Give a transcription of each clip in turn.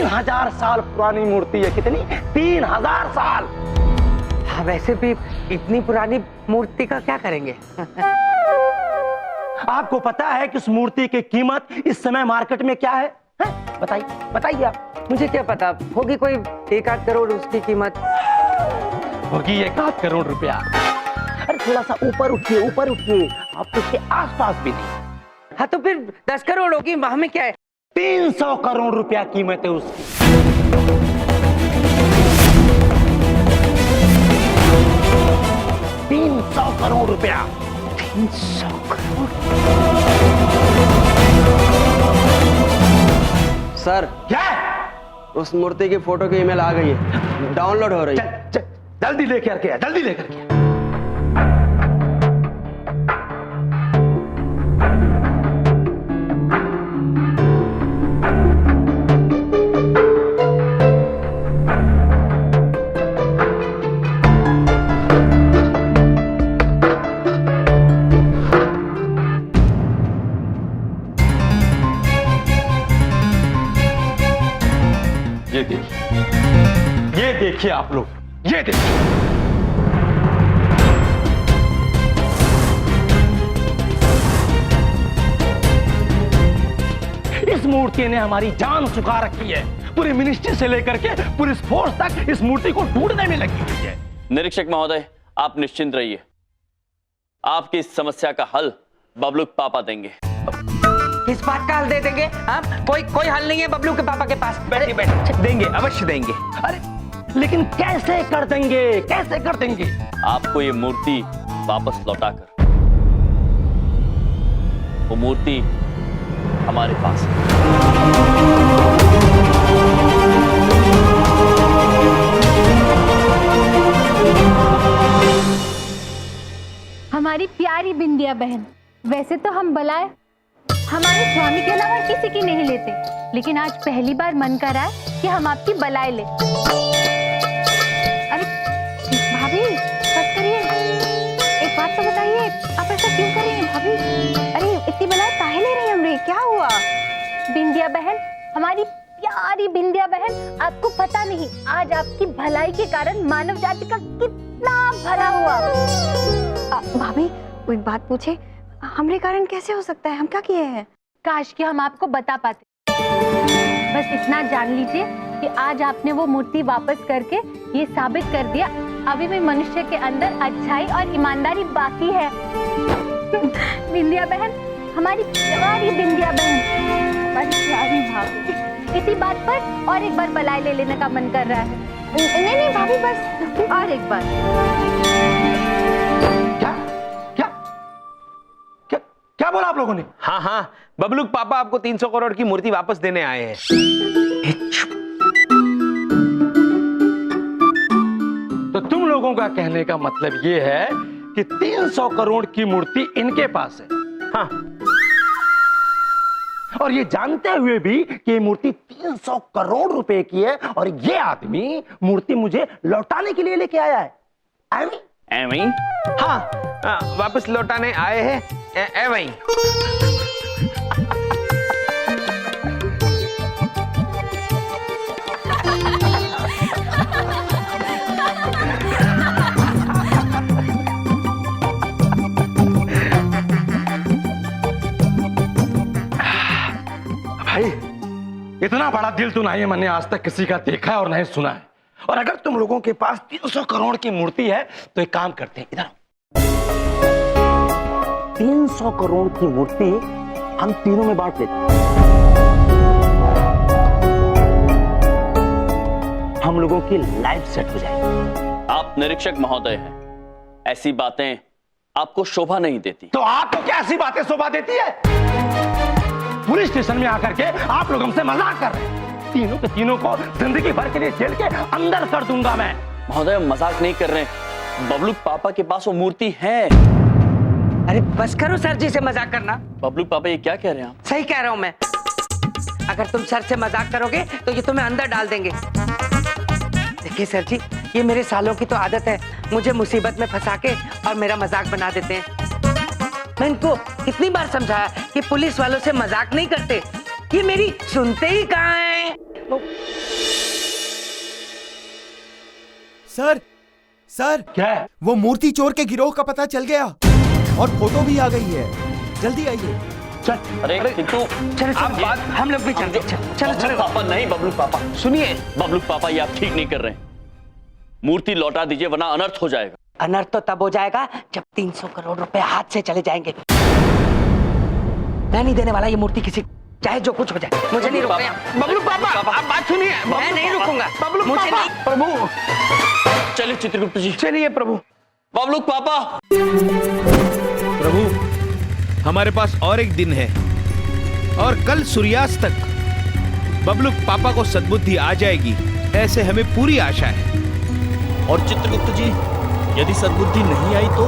3000 साल पुरानी मूर्ति है। कितनी? 3000 साल। हाँ, वैसे भी इतनी पुरानी मूर्ति का क्या करेंगे? आपको पता है कि उस मूर्ति की कीमत इस समय मार्केट में क्या है? बताइए बताइए आप। मुझे क्या पता, होगी कोई 1-8 करोड़ उसकी कीमत। होगी 1-8 करोड़ रुपया। अरे थोड़ा सा ऊपर उठिए, ऊपर उठिए, आप तो उसके आसपास भी नहीं। हाँ तो फिर 10 करोड़ होगी, हमें क्या है? 300 करोड़ रुपया कीमत है उसकी। 300 करोड़ रुपया। 300 करोड़? सर, क्या? उस मूर्ति की फोटो की ईमेल आ गई है, डाउनलोड हो रही है। जल्दी लेकर के, जल्दी लेकर के। ये देखिए आप लोग, ये देखिए। इस मूर्ति ने हमारी जान चुका रखी है। पूरी मिनिस्ट्री से लेकर के पुलिस फोर्स तक इस मूर्ति को ढूंढने में लगी हुई है। निरीक्षक महोदय, आप निश्चिंत रहिए, आपकी इस समस्या का हल बबलू के पापा देंगे। किस बात का हल दे देंगे? हाँ, कोई हल नहीं है बबलू के पापा के पास। बैठिए बैठिए, देंगे, अवश्य देंगे। अरे लेकिन कैसे कर देंगे, कैसे कर देंगे? आपको ये मूर्ति वापस लौटाकर, वो मूर्ति हमारे पास है। हमारी प्यारी बिंदिया बहन, वैसे तो हम बलाए हमारे स्वामी के अलावा किसी की नहीं लेते, लेकिन आज पहली बार मन कर रहा है कि हम आपकी बलाए ले। अरे भाभी, बस करिए, एक बात तो बताइए, आप ऐसा क्यों कर रही हैं भाभी? अरे इतनी बलाए काहे ले रही हैं हमरे? क्या हुआ? बिंदिया बहन, हमारी प्यारी बिंदिया बहन, आपको पता नहीं आज आपकी भलाई के कारण मानव जाति का कितना भला हुआ। भाभी, वो एक बात पूछे, हमरे कारण कैसे हो सकता है? हम क्या किए हैं? काश कि हम आपको बता पाते। बस इतना जान लीजिए कि आज आपने वो मूर्ति वापस करके ये साबित कर दिया अभी भी मनुष्य के अंदर अच्छाई और ईमानदारी बाकी है। बिंदिया बहन, हमारी प्यारी बिंदिया बहन, हमारी प्यारी भाभी, इसी बात पर और एक बार बलाए ले लेने का मन कर रहा है। नहीं भाभी, बस और एक बार। क्या बोला आप लोगों ने? हाँ, बबलू के पापा आपको 300 करोड़ की मूर्ति वापस देने आए हैं। तो तुम लोगों का कहने का मतलब ये है कि 300 करोड़ की मूर्ति इनके पास है? हाँ। और ये जानते हुए भी कि ये मूर्ति 300 करोड़ रुपए की है और ये आदमी मूर्ति मुझे लौटाने के लिए लेके आया है। एवं? हाँ, वापस लौटाने आए हैं। वही भाई, इतना बड़ा दिल तो नहीं मैंने आज तक किसी का देखा है और नहीं सुना है। और अगर तुम लोगों के पास 300 करोड़ की मूर्ति है तो एक काम करते हैं, इधर 300 करोड़ की मूर्ति हम तीनों में बांट लेते हैं। हम लोगों की लाइफ सेट हो जाएगी। आप निरीक्षक महोदय हैं, ऐसी बातें आपको शोभा नहीं देती। तो आपको क्या ऐसी बातें शोभा देती है? पुलिस स्टेशन में आकर के आप लोग हमसे मजाक कर रहे हैं। तीनों के तीनों को जिंदगी भर के लिए जेल के अंदर कर दूंगा मैं। महोदय, मजाक नहीं कर रहे, बबलू पापा के पास वो मूर्ति है। अरे बस करो सर जी से मजाक करना। बबलू पापा, ये क्या कह रहे हैं आप? सही कह रहा हूं मैं। अगर तुम सर से मजाक करोगे तो ये तुम्हें अंदर डाल देंगे। देखिए सर जी, ये मेरे सालों की तो आदत है, मुझे मुसीबत में फंसा के और मेरा मजाक बना देते हैं। मैं इनको कितनी बार समझाया कि पुलिस वालों से मजाक नहीं करते, ये मेरी सुनते ही कहाँ हैं। सर सर क्या है? वो मूर्ति चोर के गिरोह का पता चल गया और फोटो भी आ गई है। जल्दी आइए। चल। अरे किंतु चलो आप चलो बात हम लोग भी चलते हैं। चलो बबलू चलो पापा नहीं, बबलू पापा सुनिए, बबलू पापा ये आप ठीक नहीं कर रहे हैं। मूर्ति लौटा दीजिए वरना अनर्थ हो जाएगा। अनर्थ तो तब हो जाएगा जब 300 करोड़ रुपए हाथ से चले जाएंगे। मैं नहीं देने वाला ये मूर्ति किसी, चाहे जो कुछ हो जाए। मुझे नहीं रोकना। बबलू पापा आप बात सुनिए। मैं नहीं रुकूंगा। बबलू मुझे पापा नहीं। प्रभु चलिए चित्रगुप्त जी। चलिए प्रभु। बबलू पापा प्रभु हमारे पास और एक दिन है और कल सूर्यास्त तक बबलू पापा को सद्बुद्धि आ जाएगी, ऐसे हमें पूरी आशा है। और चित्रगुप्त जी यदि सद्बुद्धि नहीं आई तो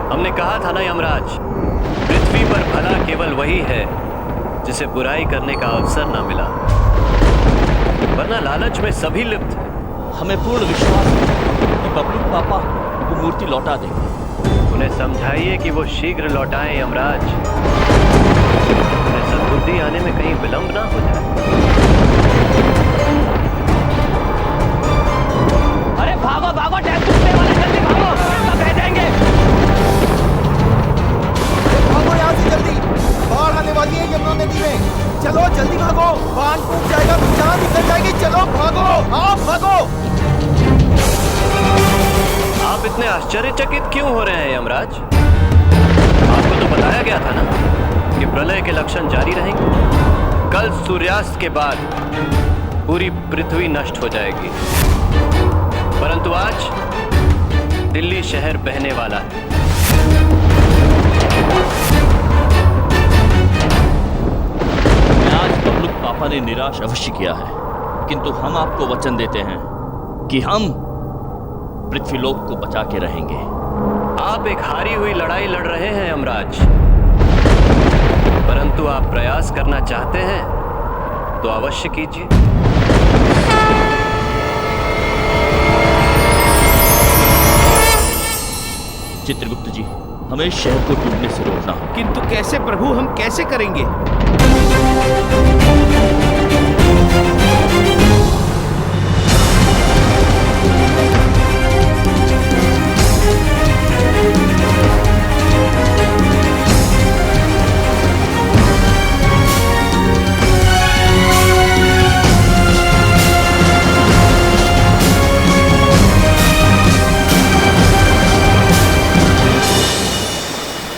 हमने कहा था ना यमराज, पृथ्वी पर भला केवल वही है जिसे बुराई करने का अवसर ना मिला, वरना लालच में सभी लिप्त हैं। हमें पूर्ण विश्वास है कि बबलू पापा वो मूर्ति लौटा देंगे। उन्हें समझाइए कि वो शीघ्र लौटाएं यमराज, उन्हें सद्बुद्धि आने में कहीं विलंब ना हो जाए। अरे भागो भागो, टैक्स छूटने वाला, जल्दी भागो, सब बह जाएंगे। भागो यहाँ से जल्दी, बाढ़ आने वाली है यमुना नदी में। चलो जल्दी भागो, बांध टूट जाएगा, जान निकल जाएगी। चलो भागो, आप भागो। आप इतने आश्चर्यचकित क्यों हो रहे हैं यमराज? आपको तो बताया गया था ना कि प्रलय के लक्षण जारी रहेंगे। कल सूर्यास्त के बाद पूरी पृथ्वी नष्ट हो जाएगी, परंतु आज दिल्ली शहर बहने वाला है। आज बबलू पापा ने निराश अवश्य किया है, किंतु हम आपको वचन देते हैं कि हम पृथ्वीलोक को बचा के रहेंगे। आप एक हारी हुई लड़ाई लड़ रहे हैं यमराज, परंतु आप प्रयास करना चाहते हैं तो अवश्य कीजिए। चित्रगुप्त जी हमें शहर को डूबने से रोकना हो। किंतु कैसे प्रभु, हम कैसे करेंगे?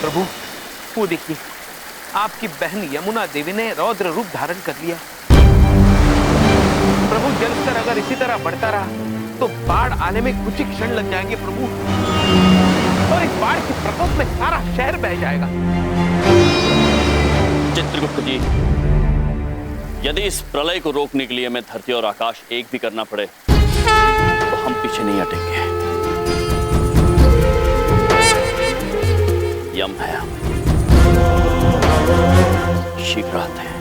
प्रभु वो देखिए, आपकी बहन यमुना देवी ने रौद्र रूप धारण कर लिया। प्रभु जलस्तर अगर इसी तरह बढ़ता रहा तो बाढ़ आने में कुछ ही क्षण लग जाएंगे प्रभु, और इस बाढ़ के प्रकोप में सारा शहर बह जाएगा। चित्रगुप्त जी यदि इस प्रलय को रोकने के लिए हमें धरती और आकाश एक भी करना पड़े तो हम पीछे नहीं हटेंगे। यम है, शीघ्र आते हैं।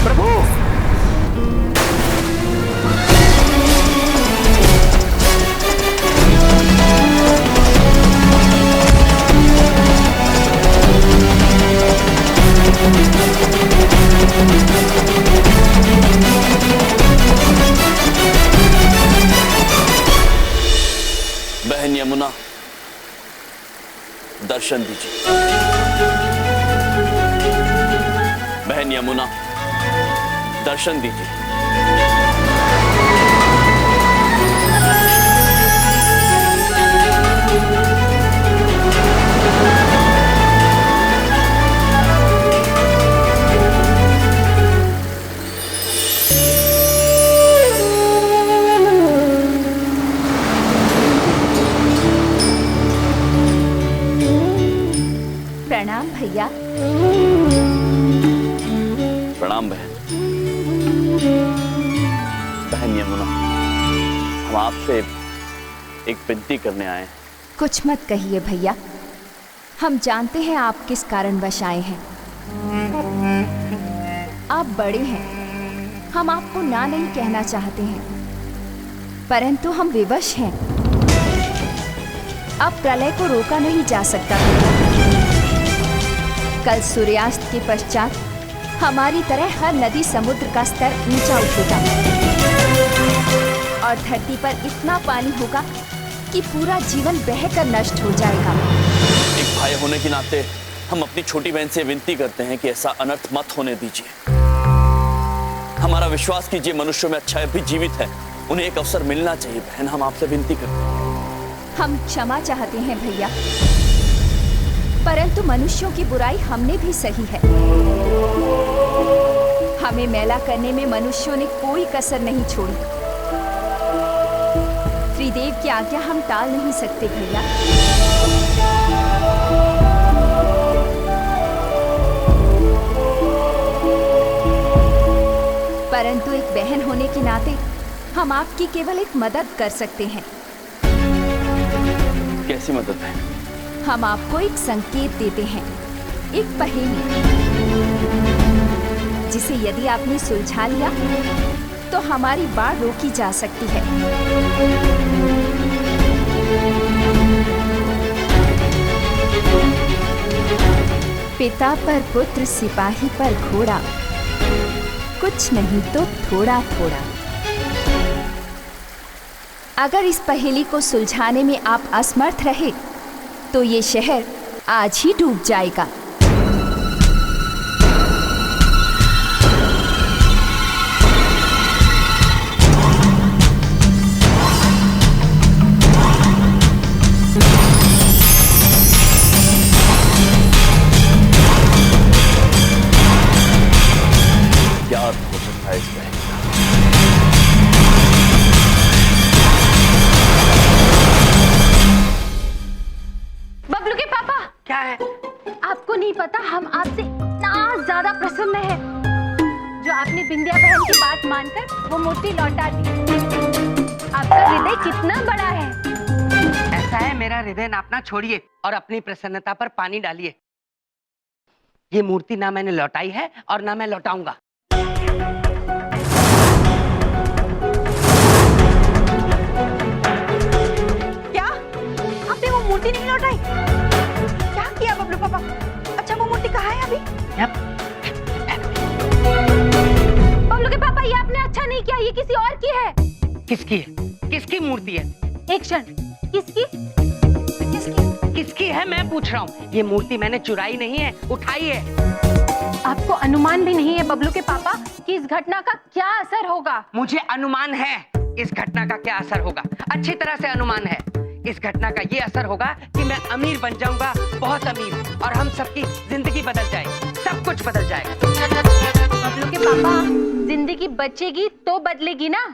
प्रभु बहन यमुना दर्शन दीजिए। बहन यमुना दर्शन दीजिए। प्रणाम भैया। प्रणाम बहन। बहन यमुना, हम आपसे एक विनती करने आए हैं। कुछ मत कहिए भैया, हम जानते हैं आप किस कारणवश आए हैं। आप बड़े हैं, हम आपको ना नहीं कहना चाहते हैं, परंतु हम विवश हैं। अब प्रलय को रोका नहीं जा सकता। कल सूर्यास्त के पश्चात हमारी तरह हर नदी समुद्र का स्तर ऊंचा उठेगा और धरती पर इतना पानी होगा कि पूरा जीवन बहकर नष्ट हो जाएगा। एक भाई होने के नाते हम अपनी छोटी बहन से विनती करते हैं कि ऐसा अनर्थ मत होने दीजिए। हमारा विश्वास कीजिए, मनुष्यों में अच्छाई भी जीवित है, उन्हें एक अवसर मिलना चाहिए। बहन, हम आपसे विनती करते हैं। हम क्षमा चाहते हैं भैया, परंतु मनुष्यों की बुराई हमने भी सही है। हमें मैला करने में मनुष्यों ने कोई कसर नहीं छोड़ी। त्रिदेव की आज्ञा हम टाल नहीं सकते भैया। परंतु एक बहन होने के नाते हम आपकी केवल एक मदद कर सकते हैं। कैसी मदद है? हम आपको एक संकेत देते हैं, एक पहेली, जिसे यदि आपने सुलझा लिया तो हमारी बाढ़ रोकी जा सकती है। पिता पर पुत्र, सिपाही पर घोड़ा, कुछ नहीं तो थोड़ा थोड़ा। अगर इस पहेली को सुलझाने में आप असमर्थ रहे तो ये शहर आज ही डूब जाएगा। क्या अर्थ हो सकता है इस बहन का? बबलू के पापा, क्या है? आपको नहीं पता हम आपसे इतना ज्यादा प्रसन्न हैं जो आपने बिंदिया बहन की बात मानकर वो मूर्ति लौटा दी। आपका हृदय कितना बड़ा है। ऐसा है, मेरा हृदय नापना छोड़िए और अपनी प्रसन्नता पर पानी डालिए। ये मूर्ति ना मैंने लौटाई है और ना मैं लौटाऊंगा। क्या आपने वो मूर्ति नहीं लौटाई? क्या किया बबलू पापा? अच्छा, वो मूर्ति कहाँ है अभी? बबलू के पापा, ये आपने अच्छा नहीं किया, ये किसी और की है। किसकी है? किसकी मूर्ति है? एक क्षण, किसकी? किसकी है मैं पूछ रहा हूँ। ये मूर्ति मैंने चुराई नहीं है, उठाई है। आपको अनुमान भी नहीं है बबलू के पापा कि इस घटना का क्या असर होगा? मुझे अनुमान है इस घटना का क्या असर होगा, अच्छी तरह से अनुमान है। इस घटना का ये असर होगा कि मैं अमीर बन जाऊंगा, बहुत अमीर, और हम सबकी जिंदगी बदल जाएगी, सब कुछ बदल जाएगा। बबलू के पापा, जिंदगी बचेगी तो बदलेगी ना।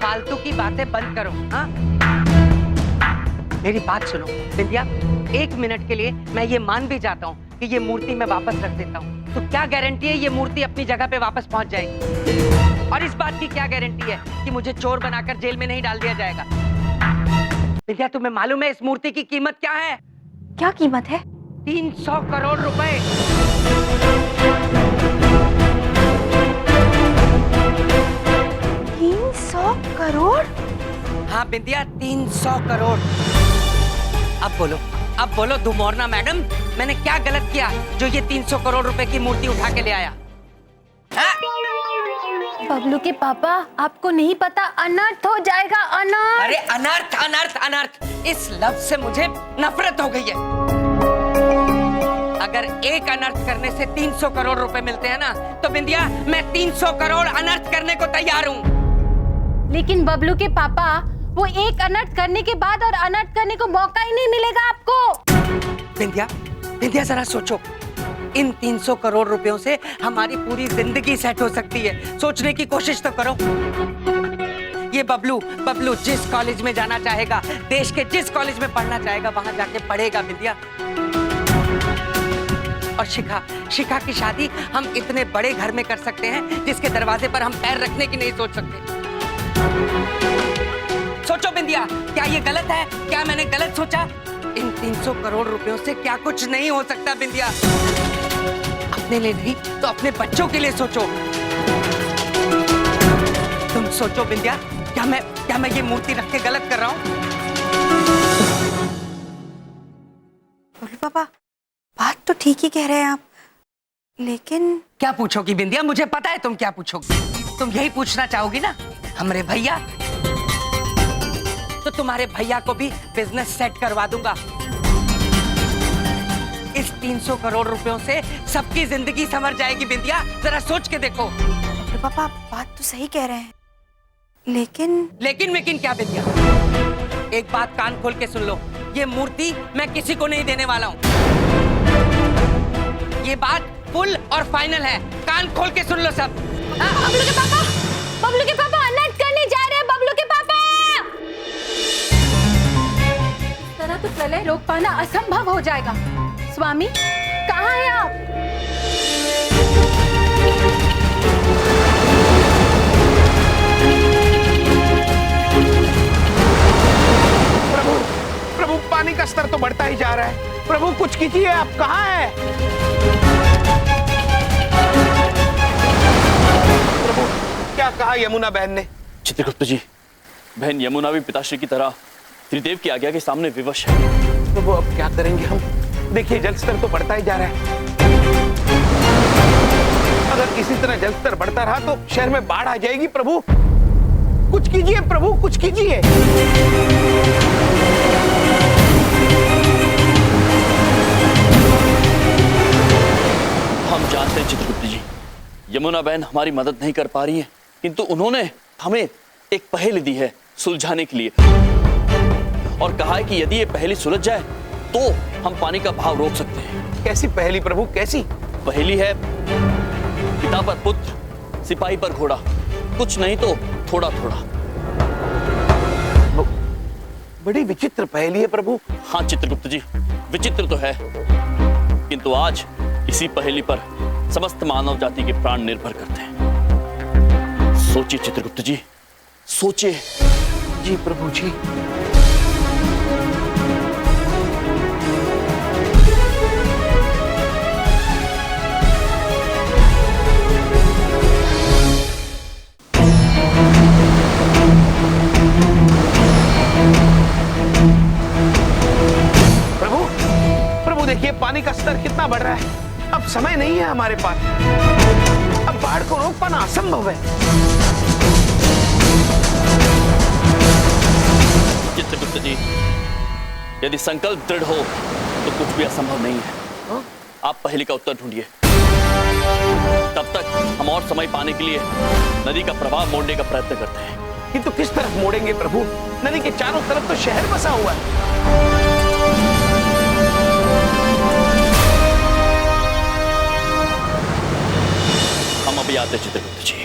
फालतू की बातें बंद करो। हाँ, मेरी बात सुनो बिंदिया, एक मिनट के लिए मैं ये मान भी जाता हूँ कि ये मूर्ति मैं वापस रख देता हूँ, तो क्या गारंटी है ये मूर्ति अपनी जगह पे वापस पहुंच जाएगी? और इस बात की क्या गारंटी है कि मुझे चोर बनाकर जेल में नहीं डाल दिया जाएगा? बिंदिया, तुम्हें मालूम है इस मूर्ति की कीमत क्या है? क्या कीमत है? 300 करोड़ रुपए। 300 करोड़? हाँ बिंदिया, 300 करोड़। अब बोलो दुमोरना मैडम, मैंने क्या गलत किया जो ये 300 करोड़ रुपए की मूर्ति उठा के ले आया? बबलू के पापा, आपको नहीं पता, अनर्थ हो जाएगा, अनर्थ। अरे अनर्थ अनर्थ अनर्थ, इस लफ्ज से मुझे नफरत हो गई है। अगर एक अनर्थ करने से 300 करोड़ रुपए मिलते हैं ना, तो बिंदिया मैं 300 करोड़ अनर्थ करने को तैयार हूँ। लेकिन बबलू के पापा, वो एक अनर्थ करने के बाद और अनर्थ करने को मौका ही नहीं मिलेगा आपको। बिंदिया जरा सोचो, इन 300 करोड़ रुपयों से हमारी पूरी जिंदगी सेट हो सकती है। सोचने की कोशिश तो करो। ये बबलू जिस कॉलेज में जाना चाहेगा, देश के जिस कॉलेज में पढ़ना चाहेगा, वहां जाके पढ़ेगा बिंदिया। और शिखा शिखा की शादी हम इतने बड़े घर में कर सकते हैं जिसके दरवाजे पर हम पैर रखने की नहीं सोच सकते। सोचो बिंदिया, क्या ये गलत है? क्या मैंने गलत सोचा? इन 300 करोड़ रुपयों से क्या कुछ नहीं हो सकता बिंदिया? अपने लिए नहीं तो अपने बच्चों के लिए सोचो। तुम सोचो बिंदिया, क्या मैं ये मूर्ति रख के गलत कर रहा हूँ? बोलो पापा, बात तो ठीक ही कह रहे हैं आप, लेकिन क्या पूछोगी बिंदिया? मुझे पता है तुम क्या पूछोगी। तुम यही पूछना चाहोगी ना, हमरे भैया? तो तुम्हारे भैया को भी बिजनेस सेट करवा दूंगा। इस 300 करोड़ रुपयों से सबकी जिंदगी संवर जाएगी बिंदिया, जरा सोच के देखो। बोलो पापा, बात तो सही कह रहे हैं, लेकिन क्या बिंदिया? एक बात कान खोल के सुन लो, ये मूर्ति मैं किसी को नहीं देने वाला हूँ। ये बात फुल और फाइनल है, कान खोल के सुन लो सब। बबलू के पापा अनर्थ करने जा रहे हैं। बबलू के पापा, इस तरह तो प्रलय रोक पाना असंभव हो जाएगा। स्वामी, कहाँ हैं आप? प्रभु, प्रभु पानी का स्तर तो बढ़ता ही जा रहा है। प्रभु कुछ कीजिए, आप कहाँ हैं? प्रभु, क्या कहा यमुना बहन ने? चित्रगुप्त जी, बहन यमुना भी पिताश्री की तरह त्रिदेव की आज्ञा के सामने विवश है। प्रभु अब क्या करेंगे हम? देखिए जल स्तर तो बढ़ता ही जा रहा है। अगर इसी तरह जल स्तर बढ़ता रहा तो शहर में बाढ़ आ जाएगी। प्रभु कुछ कीजिए, प्रभु कुछ कीजिए। हम जानते हैं चित्रगुप्त जी, यमुना बहन हमारी मदद नहीं कर पा रही है, किंतु उन्होंने हमें एक पहेली दी है सुलझाने के लिए, और कहा है कि यदि ये पहेली सुलझ जाए तो हम पानी का भाव रोक सकते हैं। कैसी पहेली प्रभु, कैसी? पहेली है, पिता पर पुत्र, सिपाही पर घोड़ा, कुछ नहीं तो थोड़ा थोड़ा। बड़ी विचित्र पहेली है प्रभु। हाँ चित्रगुप्त जी, विचित्र तो है, किंतु आज इसी पहेली पर समस्त मानव जाति के प्राण निर्भर करते हैं। सोचिए चित्रगुप्त जी, सोचिए। जी प्रभु जी। देखिए पानी का स्तर कितना बढ़ रहा है। अब समय नहीं है हमारे पास, अब बाढ़ को रोक पाना असंभव है। चित्रगुप्त जी, यदि संकल्प दृढ़ हो तो कुछ भी असंभव नहीं है। आप पहेली का उत्तर ढूंढिए, तब तक हम और समय पाने के लिए नदी का प्रवाह मोड़ने का प्रयत्न करते हैं। किंतु किस तरफ मोड़ेंगे प्रभु? नदी के चारों तरफ तो शहर बसा हुआ है। हम अभी आते चित्रगुप्त जी।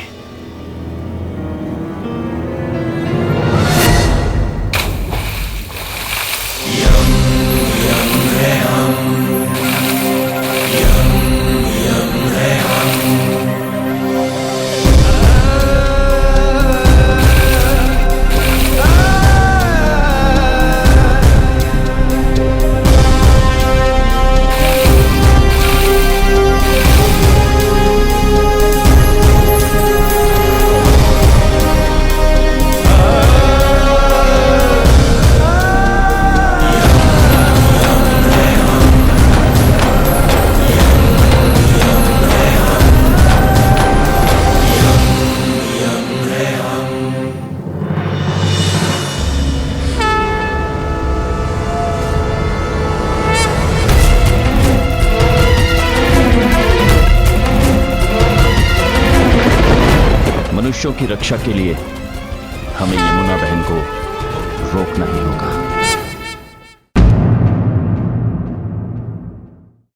मनुष्यों की रक्षा के लिए हमें यमुना बहन को रोकना ही होगा।